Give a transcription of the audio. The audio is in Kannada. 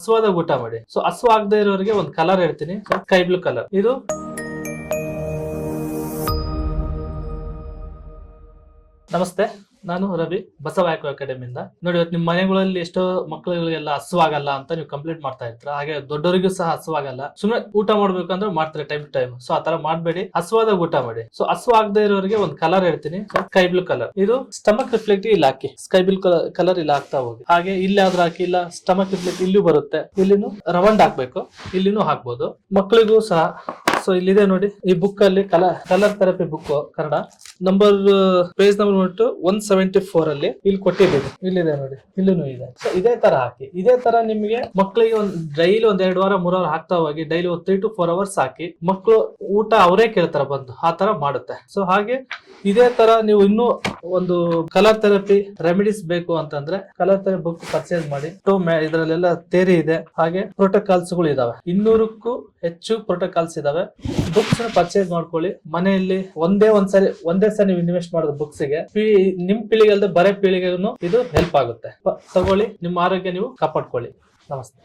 ಹಸುವಾದಾಗ ಊಟ ಮಾಡಿ. ಸೊ ಹಸು ಆಗದೆ ಇರೋರಿಗೆ ಒಂದು ಕಲರ್ ಹೇಳ್ತೀನಿ, ಸ್ಕೈ ಬ್ಲೂ ಕಲರ್. ಇದು ನಮಸ್ತೆ, ನಾನು ರವಿ, ಬಸವಾಯಕ ಅಕಾಡೆಮಿಯಿಂದ. ನೋಡಿ, ಇವತ್ತು ನಿಮ್ಮ ಮನೆಗಳಲ್ಲಿ ಎಷ್ಟೋ ಮಕ್ಕಳಿಗೆಲ್ಲ ಹಸುವಾಗಲ್ಲ ಅಂತ ನೀವು ಕಂಪ್ಲೇಂಟ್ ಮಾಡ್ತಾ ಇರ್ತೀರ. ಹಾಗೆ ದೊಡ್ಡವರಿಗೂ ಸಹ ಹಸುವಾಗಲ್ಲ, ಸುಮ್ಮನೆ ಊಟ ಮಾಡ್ಬೇಕಂದ್ರೆ ಮಾಡ್ತಾರೆ ಟೈಮ್ ಟು ಟೈಮ್. ಸೊ ಆತರ ಮಾಡ್ಬೇಡಿ, ಹಸುವಾದಾಗ ಊಟ ಮಾಡಿ. ಸೊ ಹಸು ಆಗದೆ ಇರೋರಿಗೆ ಒಂದು ಕಲರ್ ಹೇಳ್ತೀನಿ, ಸ್ಕೈ ಬ್ಲೂ ಕಲರ್. ಇದು ಸ್ಟಮಕ್ ರಿಫ್ಲೆಕ್ಟ್ ಇಲ್ಲಿ ಹಾಕಿ, ಸ್ಕೈ ಬ್ಲೂ ಕಲರ್ ಇಲ್ಲಿ ಹಾಕ್ತಾ ಹೋಗಿ. ಹಾಗೆ ಇಲ್ಲಿ ಆದ್ರೂ ಹಾಕಿ, ಇಲ್ಲ ಸ್ಟಮಕ್ ರಿಫ್ಲೆಕ್ಟ್ ಇಲ್ಲೂ ಬರುತ್ತೆ, ಇಲ್ಲಿನೂ ರವಂಡ್ ಹಾಕ್ಬೇಕು, ಇಲ್ಲಿನೂ ಹಾಕ್ಬೋದು. ಮಕ್ಕಳಿಗೂ ಸಹ. ಸೊ ಇಲ್ಲಿದೆ ನೋಡಿ, ಈ ಬುಕ್ ಅಲ್ಲಿ colour therapy book Kannada page number 174 ಅಲ್ಲಿ ಇಲ್ಲಿ ಕೊಟ್ಟಿದ್ದೀನಿ. ಇಲ್ಲಿದೆ ನೋಡಿ, ಇಲ್ಲೂ ಇದೆ. ಸೊ ಇದೇ ತರ ಹಾಕಿ, ಇದೇ ತರ ನಿಮಗೆ ಮಕ್ಕಳಿಗೆ ಡೈಲಿ 1-2 ವಾರ 3 ವಾರ ಹಾಕ್ತಾ ಹೋಗಿ, ಡೈಲಿ 3 to 4 hours ಹಾಕಿ. ಮಕ್ಕಳು ಊಟ ಅವರೇ ಕೇಳ್ತಾರ ಬಂದು, ಆ ತರ ಮಾಡುತ್ತೆ. ಸೊ ಹಾಗೆ ಇದೇ ತರ ನೀವು ಇನ್ನೂ ಒಂದು ಕಲರ್ ಥೆರಪಿ ರೆಮಿಡೀಸ್ ಬೇಕು ಅಂತಂದ್ರೆ ಕಲರ್ ಥೆರಪಿ ಬುಕ್ ಪರ್ಚೇಸ್ ಮಾಡಿ. ಇದರಲ್ಲೆಲ್ಲ ಥಿಯರಿ ಇದೆ, ಹಾಗೆ ಪ್ರೋಟೋಕಾಲ್ಸ್ ಗಳು ಇದಾವೆ. 200ಕ್ಕೂ ಹೆಚ್ಚು ಪ್ರೋಟೋಕಾಲ್ಸ್ ಇದಾವೆ. ಬುಕ್ಸ್ ಪರ್ಚೇಸ್ ಮಾಡ್ಕೊಳ್ಳಿ. ಮನೆಯಲ್ಲಿ ಒಂದೇ ಸರಿ ನೀವು ಇನ್ವೆಸ್ಟ್ ಮಾಡೋದು ಬುಕ್ಸ್ ಗೆ, ನಿಮ್ ಪೀಳಿಗೆ ಅಲ್ಲದೆ ಬರೇ ಪೀಳಿಗೆಗೂ ಇದು ಹೆಲ್ಪ್ ಆಗುತ್ತೆ. ತಗೊಳ್ಳಿ, ನಿಮ್ಮ ಆರೋಗ್ಯ ನೀವು ಕಾಪಾಡ್ಕೊಳ್ಳಿ. ನಮಸ್ತೆ.